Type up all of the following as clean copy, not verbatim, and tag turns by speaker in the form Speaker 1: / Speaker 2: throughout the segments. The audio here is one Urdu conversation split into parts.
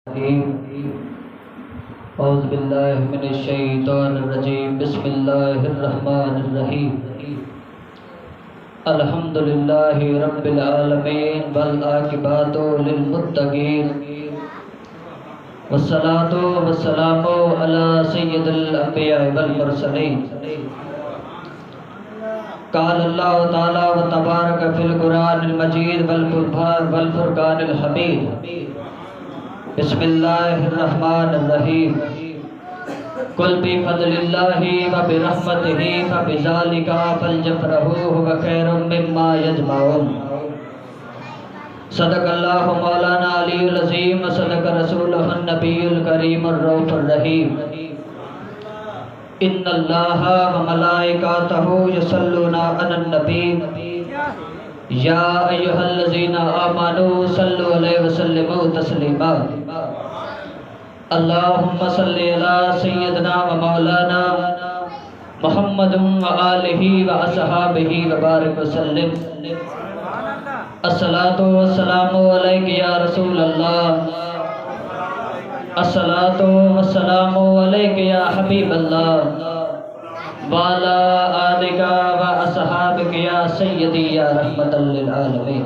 Speaker 1: اعوذ باللہ من الشیطان الرجیم بسم اللہ الرحمن الرحیم الحمدللہ رب العالمین والعاقبۃ للمتقین والصلاۃ والسلام علی سید الانبیاء والمرسلین قال اللہ تعالی و تبارک فی القرآن المجید والفرقان الحمید بسم اللہ الرحمن الرحیم قل بفضل اللہ وبرحمتہ فبذلک فلیفرحوا هو خیر مما یجمعون صدق اللہ مولانا علی العظیم وصدق رسولہ النبی الکریم الرؤوف الرحیم ان اللہ وملائکتہ یصلون علی النبی یا ایہا الذین آمنوا صلوا علیہ وسلموا تسلیما اللہم صلی علی سیدنا و مولانا محمد و آلہ و اصحابہ وبارک وسلم الصلاۃ والسلام علیک یا رسول اللہ الصلاۃ والسلام علیک یا حبیب اللہ وعلی آلک و اصحابک یا سیدی یا رحمت للعالمین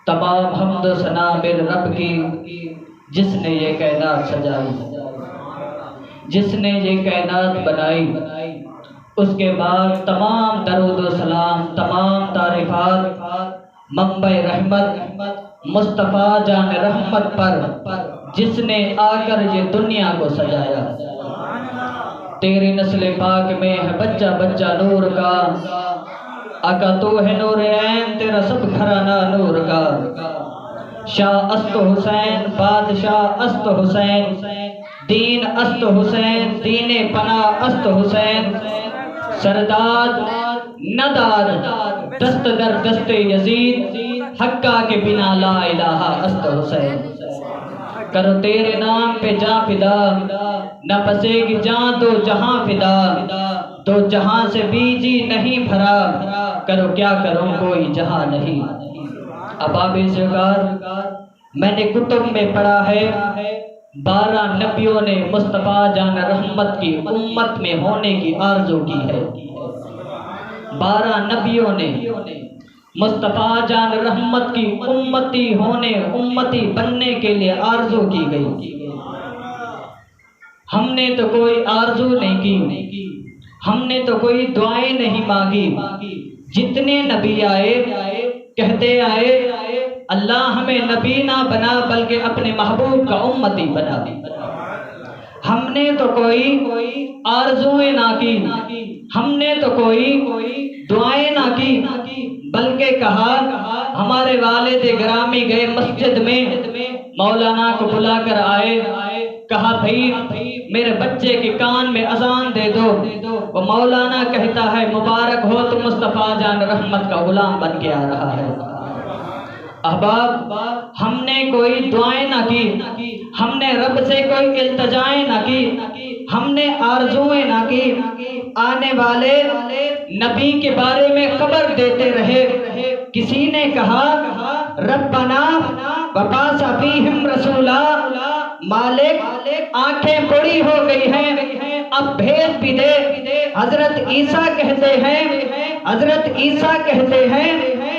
Speaker 1: تمام حمد و ثنا میرے رب کی جس نے یہ کائنات سجائی، جس نے یہ کائنات بنائی، اس کے بعد تمام درود و سلام، تمام تعریفات منبع رحمت مصطفیٰ جان رحمت پر جس نے آ کر یہ دنیا کو سجایا۔ تیری نسل پاک میں ہے بچہ بچہ نور کا، آقا تو ہے نور عین، تیرا سب گھرانہ نور کا۔ شاہ است حسین بادشاہ است حسین، دین است حسین دین پناہ است حسین، سرداد ندار دست در دست یزید، حقہ کے بنا لا الہ است حسین۔ کرو تیرے نام پہ جاں فدا، نہ بسے گی جاں دو جہاں فدا، دو جہاں سے بھی جی نہیں بھرا، کرو کیا کروں کوئی جہاں نہیں۔ اباب سرکار میں نے کتب میں پڑھا ہے 12 نبیوں نے مصطفیٰ جان رحمت کی امت میں ہونے کی آرزو کی ہے۔ 12 نبیوں نے مصطفیٰ جان رحمت کی امتی بننے کے لیے آرزو کی گئی۔ ہم نے تو کوئی آرزو نہیں کی، ہم نے تو کوئی دعائیں نہیں مانگی۔ جتنے نبی آئے کہتے آئے اللہ ہمیں نبی نہ بنا بلکہ اپنے محبوب کا امتی بنا۔ ہم نے تو کوئی آرزویں نہ کی، ہم نے تو کوئی دعائیں نہ کی، بلکہ کہا ہمارے والد گرامی گئے مسجد میں، مولانا کو بلا کر آئے، کہا بھائی میرے بچے کے کان میں اذان دے دو۔ وہ مولانا کہتا ہے مبارک ہو تو مصطفیٰ جان رحمت کا غلام بن کے آ رہا ہے۔ احباب ہم نے کوئی دعائیں نہ کی، ہم نے رب سے کوئی التجائیں نہ کی، ہم نے آرزویں نہ کی۔ آنے والے نبی کے بارے میں خبر دیتے رہے۔ کسی نے کہا ربنا وبعث فیہم رسولا، مالک آنکھیں بڑی ہو گئی ہیں اب بھیج بھی دے۔ حضرت عیسیٰ کہتے ہیں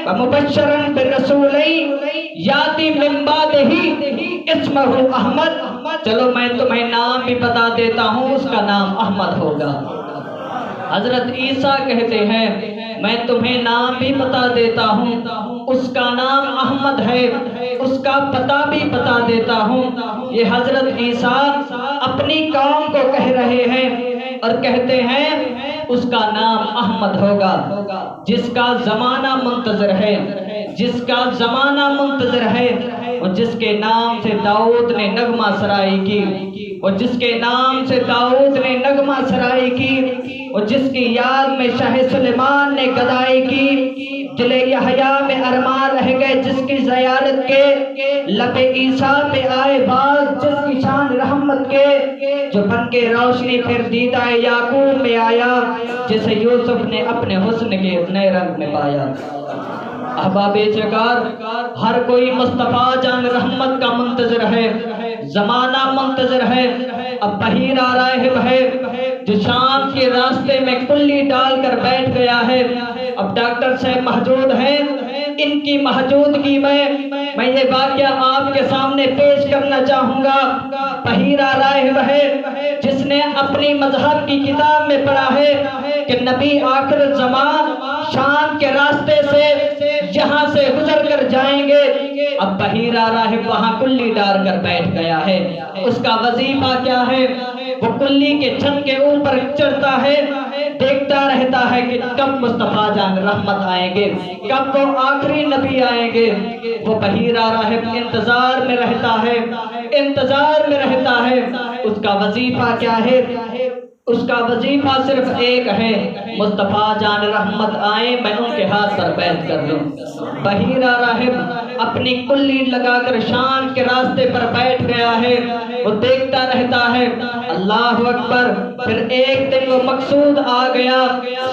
Speaker 1: وَمُبَشِّرًا بِالرَّسُولِ یاتی من بعدہ اسمہ احمد، چلو میں تمہیں نام بھی بتا دیتا ہوں، اس کا نام احمد ہوگا۔ حضرت عیسیٰ کہتے ہیں میں تمہیں نام بھی بتا دیتا ہوں، اس کا نام احمد ہے، اس کا پتہ بھی بتا دیتا ہوں۔ یہ حضرت عیسیٰ اپنی قوم کو کہہ رہے ہیں اور کہتے ہیں اس کا نام احمد ہوگا۔ جس کا زمانہ منتظر ہے، جس کا زمانہ منتظر ہے، اور جس کے نام سے داؤد نے نغمہ سرائی کی، اور جس کے نام سے داؤد نے نغمہ سرائی کی، اور جس کی یاد میں شاہ سلیمان نے گدائی کی۔ دل یحییٰ میں ارمان رہ گئے جس کی زیارت کے، لب عیسیٰ پہ آئے باز جس کی شان رحمت کے، جو بن کے روشنی پھر دیدہ یعقوب میں آیا، جسے یوسف نے اپنے حسن کے نئے رنگ میں پایا۔ احباب شکار، ہر کوئی مصطفیٰ جان رحمت کا منتظر ہے، زمانہ منتظر ہے۔ اب بحیر راہب ہے جو شام کے راستے میں کلی ڈال کر بیٹھ گیا ہے۔ اب ڈاکٹر صاحب موجود ہیں، ان کی موجودگی میں یہ واقعہ آپ کے سامنے پیش کرنا چاہوں گا۔ بحیر راہب ہے جس نے اپنی مذہب کی کتاب میں پڑھا ہے کہ نبی آخر الزمان شام کے راستے سے یہاں سے گزر کر جائیں گے۔ اب بحیر راہب وہاں کلی ڈال کر بیٹھ گیا ہے۔ اس کا وظیفہ کیا ہے؟ وہ کلی کے چھت کے اوپر چڑھتا ہے، دیکھتا رہتا ہے کہ کب مصطفیٰ جان رحمت آئیں گے، کب وہ آخری نبی آئیں گے۔ وہ بحیر راہب انتظار میں رہتا ہے، انتظار میں رہتا ہے۔ اس کا وظیفہ کیا ہے؟ اس کا وظیفہ صرف ایک ہے، مصطفیٰ جان رحمت آئیں، میں ان کے ہاتھ پر بیعت کر لوں۔ بحیر راہب اپنی کلی لگا کر شام کے راستے پر بیٹھ گیا ہے، وہ دیکھتا رہتا ہے۔ اللہ اکبر! پھر ایک دن وہ مقصود آ گیا،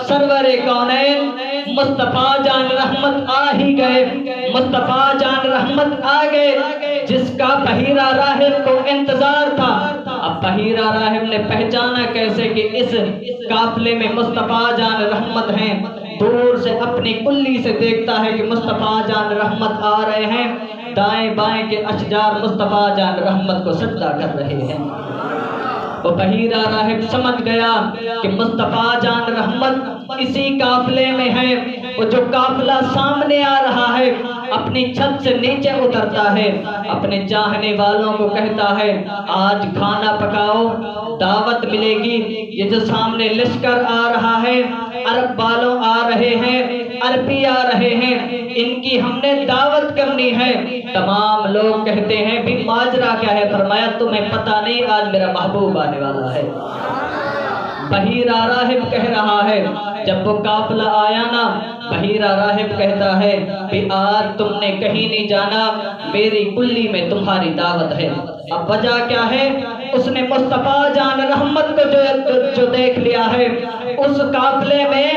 Speaker 1: سرور کونین مصطفیٰ جان رحمت آ ہی گئے، مصطفیٰ جان رحمت آ گئے جس کا بحیر راہب کو انتظار تھا۔ اب بحیر راہب نے پہچانا کیسے کہ اس قافلے میں مصطفیٰ جان رحمت ہیں؟ دور سے اپنی کلی سے دیکھتا ہے کہ مصطفیٰ جان رحمت آ رہے ہیں، دائیں بائیں کے اشجار مصطفیٰ جان رحمت کو سجدہ کر رہے ہیں۔ وہ بحیر راہب سمجھ گیا کہ مصطفیٰ جان رحمت اسی قافلے میں ہے۔ وہ جو قافلہ سامنے آ رہا ہے اپنی چھت سے نیچے اترتا ہے، اپنے چاہنے والوں کو کہتا ہے آج کھانا پکاؤ، دعوت ملے گی۔ یہ جو سامنے لشکر آ رہا ہے، عرب والوں آ رہے ہیں، عربی آ رہے ہیں، ان کی ہم نے دعوت کرنی ہے۔ تمام لوگ کہتے ہیں بھی ماجرا کیا ہے؟ فرمایا تمہیں پتہ نہیں، آج میرا محبوب آنے والا ہے۔ بحیر راہب کہہ رہا ہے، جب وہ قافلہ آیا نا، بحیر راہب کہتا ہے کہ آج تم نے کہیں نہیں جانا، میری کلی میں تمہاری دعوت ہے۔ اب وجہ کیا ہے؟ اس نے مصطفیٰ جان رحمت کو جو دیکھ لیا ہے، اس قافلے میں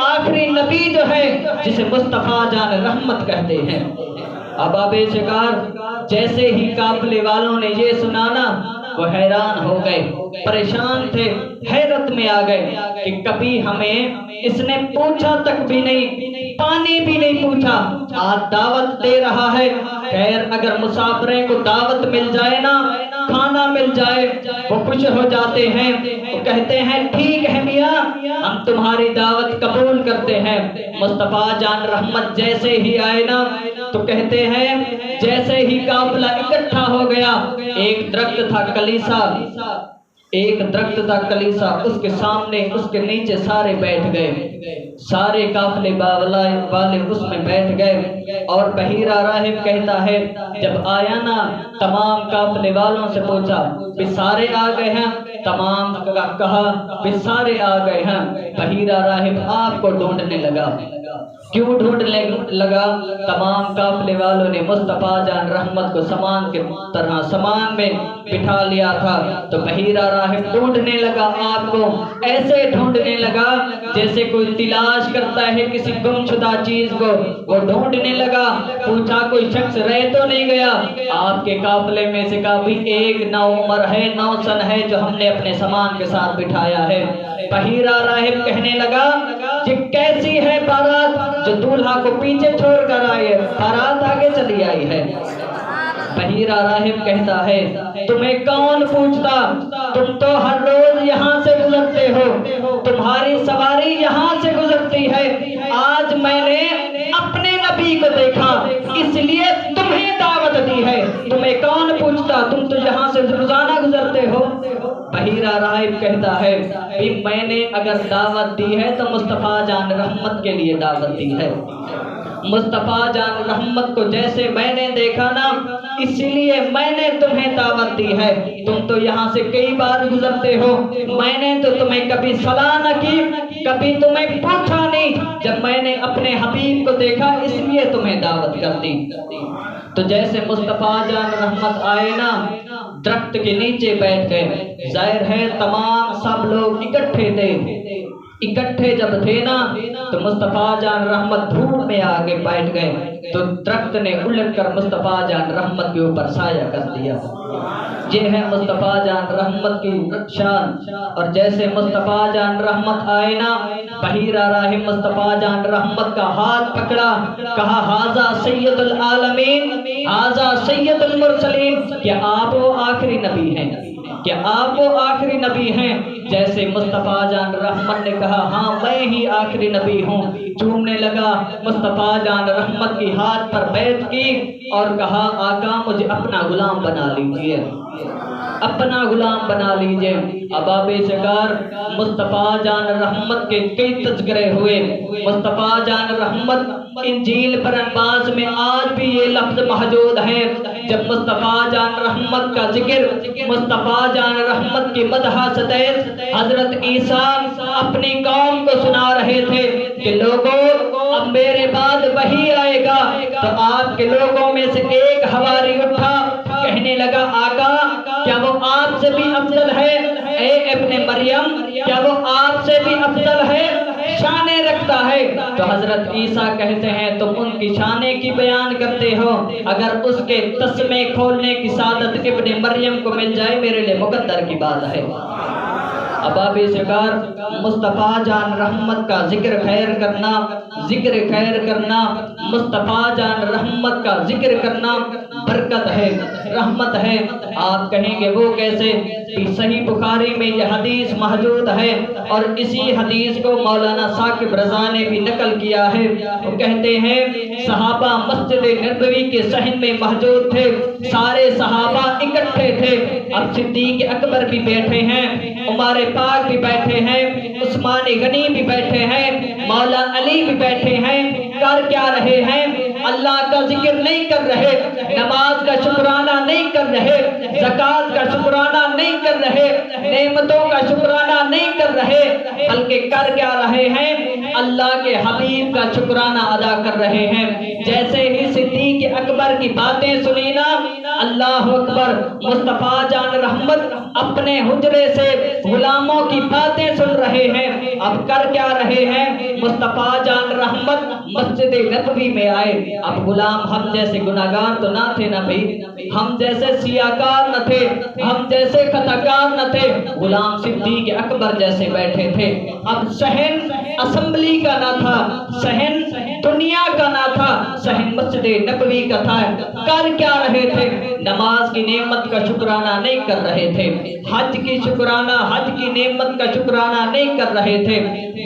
Speaker 1: آخری نبی جو ہے جسے مصطفیٰ جان رحمت کہتے ہیں۔ احباب شکار، جیسے ہی قافلے والوں نے یہ سنانا، وہ حیران ہو گئے، پریشان تھے، حیرت میں آ گئے کہ کبھی ہمیں اس نے پوچھا تک بھی نہیں، پانی بھی نہیں پوچھا، آج دعوت دے رہا ہے۔ خیر اگر مسافریں کو دعوت مل جائے نا، کھانا مل جائے، وہ خوش ہو جاتے ہیں، وہ کہتے ہیں ٹھیک ہے میاں، ہم تمہاری دعوت قبول کرتے ہیں۔ مصطفیٰ جان رحمت جیسے ہی آئے نا تو کہتے ہیں جیسے ہی قافلہ اکٹھا ہو گیا، ایک درخت تھا کلیسا، ایک درخت تھا کلیسا، اس کے سامنے اس کے نیچے سارے بیٹھ گئے، سارے قافلے والے اس میں بیٹھ گئے۔ اور بحیر راہب کہتا ہے جب آیا نا، تمام قافلے والوں سے پوچھا بھی سارے آ گئے ہیں؟ تمام کہا بھی سارے آ گئے ہیں۔ بحیر راہب آپ کو ڈھونڈنے لگا۔ کیوں ڈھونڈنے لگا؟ تمام قافلے والوں نے مصطفیٰ جان رحمت کو سامان کی طرح سامان میں بٹھا لیا تھا، تو بحیر راہب ڈھونڈنے لگا آپ کو، ایسے ڈھونڈنے لگا جیسے کوئی تلاش کرتا ہے کسی گم شدہ چیز کو۔ وہ ڈھونڈنے لگا، پوچھا کوئی شخص رہ تو نہیں گیا آپ کے قافلے میں سے؟ کہا بھی ایک نو عمر ہے، نو سن ہے جو ہم نے اپنے سامان کے ساتھ بٹھایا ہے۔ بحیر راہب کہنے لگا یہ کیسی ہے بارات جو دولہا کو پیچھے چھوڑ کر آئی ہے، بارات آگے چلی آئی ہے۔ بحیر راہب کہتا ہے تمہیں کون پوچھتا، تم تو ہر روز یہاں سے گزرتے ہو، تمہاری سواری یہاں سے گزرتی ہے، آج میں نے اپنے نبی کو دیکھا اس لیے تمہیں دعوت دی ہے، تمہیں کون پوچھتا، تم تو یہاں سے روزانہ گزرتے ہو۔ بحیر راہب کہتا ہے کہ میں نے اگر دعوت دی ہے تو مصطفیٰ جان رحمت کے لیے دعوت دی ہے، مصطفیٰ جان رحمت کو جیسے میں نے دیکھا نا اس لیے میں نے تمہیں دعوت دی ہے، تم تو یہاں سے کئی بار گزرتے ہو، میں نے تو تمہیں کبھی صلاح نہ کی، کبھی تمہیں پوچھا نہیں، جب میں نے اپنے حبیب کو دیکھا اس لیے تمہیں دعوت کر دی۔ تو جیسے مصطفیٰ جان رحمت آئے نا، درخت کے نیچے بیٹھ گئے، ظاہر ہے تمام سب لوگ اکٹھے تھے، اکٹھے جب تھے نا تو مصطفیٰ جان رحمت دھوپ میں آگے بیٹھ گئے تو درخت نے الٹ کر مصطفیٰ جان رحمت کے اوپر سایہ کر دیا۔ یہ ہے مصطفیٰ جان رحمت کی شان۔ اور جیسے مصطفیٰ جان رحمت آئے نا، بحیرہ راہ مصطفیٰ جان رحمت کا ہاتھ پکڑا، کہا ھذا سید العالمین، ھذا سید المرسلین، کہ آپ وہ آخری نبی ہیں، کہ آپ وہ آخری نبی ہیں۔ جیسے مصطفیٰ جان رحمت نے کہا ہاں میں ہی آخری نبی ہوں، چومنے لگا، مصطفیٰ جان رحمت کی ہاتھ پر بیعت کی اور کہا آقا مجھے اپنا غلام بنا لیجئے، اپنا غلام بنا لیجئے۔ اباب شکار مصطفیٰ جان رحمت کے کئی تذکرے ہوئے۔ مصطفیٰ جان رحمت انجیل پر انباز میں آج بھی یہ لفظ موجود ہے، جب مصطفیٰ جان رحمت کا ذکر، مصطفیٰ جان رحمت کی مدح ستائش حضرت عیسیٰ اپنی قوم کو سنا رہے تھے کہ لوگوں اب میرے بعد وہی آئے گا۔ تو آپ کے لوگوں میں سے ایک حواری اٹھا، کہنے لگا آقا کیا وہ آپ سے بھی افضل ہے؟ اے ابن مریم کیا وہ آپ سے بھی افضل ہے؟ شانیں رکھتا ہے۔ تو حضرت عیسیٰ کہتے ہیں تم ان کی شانیں کی بیان کرتے ہو، اگر اس کے تسمے کھولنے کی سعادت ابن مریم کو مل جائے میرے لیے مقدر کی بات ہے۔ اباب شکار مصطفیٰ جان رحمت کا ذکر خیر کرنا، ذکر خیر کرنا، مصطفیٰ جان رحمت کا ذکر کرنا برکت ہے، رحمت ہے۔ آپ کہیں گے وہ کیسے؟ صحیح بخاری میں یہ حدیث موجود ہے اور اسی حدیث کو مولانا ثاقب رضا نے بھی نقل کیا ہے۔ وہ کہتے ہیں صحابہ مسجد نبوی کے صحن میں موجود تھے، سارے صحابہ اکٹھے تھے، اب صدیق اکبر بھی بیٹھے ہیں، عمر پاک بھی بیٹھے ہیں، عثمان غنی بھی بیٹھے ہیں، مولا علی بھی بیٹھے ہیں۔ کر کیا رہے ہیں؟ اللہ کا ذکر نہیں کر رہے، نماز کا شکرانہ نہیں کر رہے، زکوٰۃ کا شکرانہ نہیں کر رہے، نعمتوں کا شکرانہ نہیں کر رہے، بلکہ کر کیا رہے ہیں؟ اللہ کے حبیب کا شکرانہ ادا کر رہے ہیں۔ جیسے ہی صدیق اکبر کی باتیں سنی نا، اللہ اکبر، مصطفیٰ جان رحمت اپنے حجرے سے غلاموں کی باتیں سن رہے ہیں۔ اب کر کیا رہے ہیں؟ مصطفیٰ جان رحمت مسجد نبوی میں آئے۔ اب غلام ہم جیسے گناہگار تو نہ تھے نا بھائی، ہم جیسے سیاکار نہ تھے، ہم جیسے خطاکار نہ تھے، غلام صدیق اکبر جیسے بیٹھے تھے۔ اب صحن اسمبلی کا نہ تھا، صحن دنیا کا نہ تھا، صحن مسجد نبوی کا تھا۔ کر کیا رہے تھے؟ نماز کی نعمت کا شکرانہ نہیں کر رہے تھے، حج کی شکرانہ، حج کی نعمت کا شکرانہ نہیں کر رہے تھے،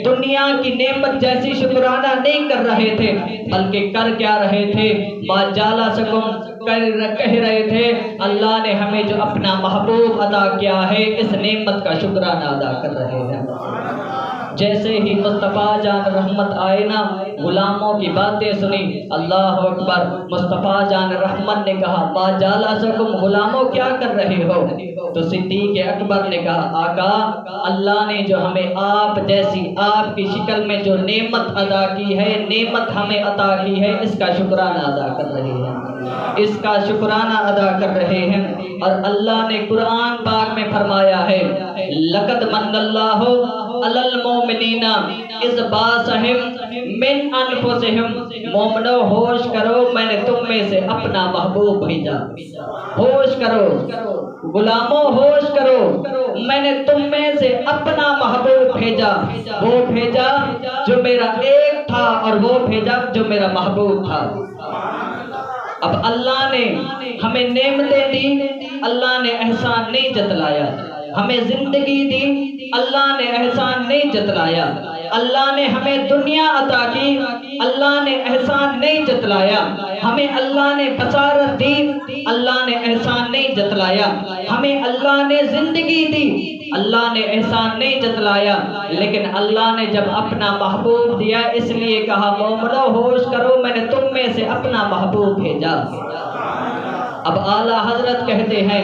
Speaker 1: دنیا کی نعمت جیسی شکرانہ نہیں کر رہے تھے، بلکہ کر کیا رہے تھے؟ ما جالا سکم، کہہ رہے تھے اللہ نے ہمیں جو اپنا محبوب عطا کیا ہے اس نعمت کا شکرانہ ادا کر رہے ہیں۔ جیسے ہی مصطفیٰ جان رحمت آئے نا، غلاموں کی باتیں سنی، اللہ اکبر، مصطفیٰ جان رحمت نے کہا ما جالسکم، غلاموں کیا کر رہے ہو؟ تو صدیق اکبر نے کہا آقا اللہ نے جو ہمیں آپ جیسی، آپ کی شکل میں جو نعمت ادا کی ہے، نعمت ہمیں عطا کی ہے، اس کا شکرانہ ادا کر رہے ہیں، اس کا شکرانہ ادا کر رہے ہیں۔ اور اللہ نے قرآن پاک میں فرمایا ہے لقد من اللہ علی المؤمنین اذ بعثهم من انفسهم، مومنو ہوش کرو میں نے تم میں سے اپنا محبوب بھیجا، ہوش کرو غلاموں، ہوش کرو میں نے تم میں سے اپنا محبوب بھیجا، وہ بھیجا جو میرا ایک تھا اور وہ بھیجا جو میرا محبوب تھا۔ اب اللہ نے ہمیں نعمتیں دی، اللہ نے احسان نہیں جتلایا، ہمیں زندگی دی، اللہ نے احسان نہیں جتلایا، اللہ نے ہمیں دنیا عطا کی، اللہ نے احسان نہیں جتلایا، ہمیں اللہ نے بصارت دی، اللہ نے احسان نہیں جتلایا، ہمیں اللہ نے زندگی دی، اللہ نے احسان نہیں جتلایا، لیکن اللہ نے جب اپنا محبوب دیا اس لیے کہا مومنو ہوش کرو میں نے تم میں سے اپنا محبوب بھیجا۔ اب اعلیٰ حضرت کہتے ہیں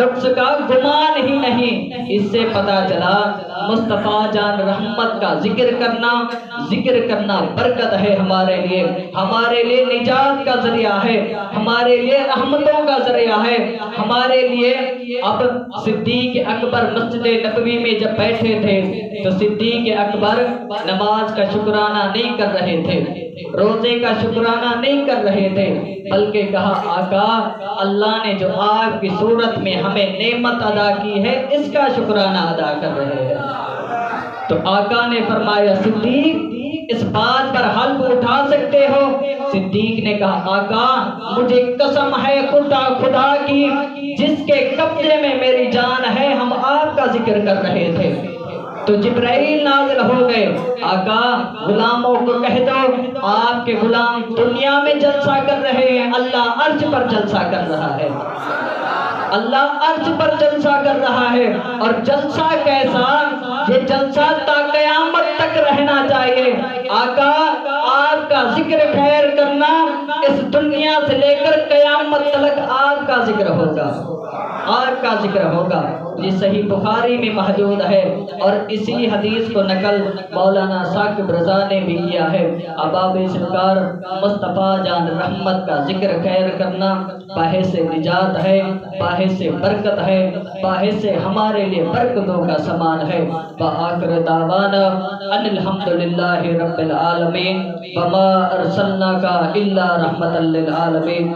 Speaker 1: نقص کا گمان ہی نہیں۔ اس سے پتہ چلا مصطفیٰ جان رحمت کا ذکر کرنا برکت ہے ہمارے لیے نجات کا ذریعہ ہے، ہمارے لیے رحمتوں کا ذریعہ ہے، ہمارے لیے۔ اب صدیق اکبر مسجد نبوی میں جب بیٹھے تھے تو صدیق اکبر نماز کا شکرانہ نہیں کر رہے تھے، روزے کا شکرانہ نہیں کر رہے تھے، بلکہ کہا آقا اللہ نے جو آپ کی صورت میں ہمیں نعمت عطا کی ہے اس کا شکرانہ ادا کر رہے ہیں۔ تو آقا نے فرمایا صدیق اس بات پر حلف اٹھا سکتے ہو؟ صدیق نے کہا آقا مجھے قسم ہے خدا کی جس کے قبضے میں میری جان ہے، ہم آپ کا ذکر کر رہے تھے۔ تو جبرائیل نازل ہو گئے، آقا غلاموں کو کہہ دو آپ کے غلام دنیا میں جلسہ کر رہے ہیں، اللہ عرش پر جلسہ کر رہا ہے، اللہ عرش پر جلسہ کر رہا ہے۔ اور جلسہ کیسا؟ یہ جلسہ تا قیامت تک رہنا چاہیے۔ آقا آپ کا ذکر خیر کرنا اس دنیا سے لے کر قیامت تک آپ کا ذکر ہوگا، آپ کا ذکر ہوگا۔ یہ صحیح بخاری میں موجود ہے، اور اسی حدیث کو نقل مولانا ثاقب رضا نے بھی کیا ہے۔ احباب سرکار مصطفیٰ جان رحمت کا ذکر خیر کرنا باعث نجات ہے، باعث برکت ہے، باعث ہمارے لیے برکتوں کا سامان ہے۔ وآخر دعوانا ان الحمدللہ رب العالمین وما ارسلناک الا رحمۃ للعالمین۔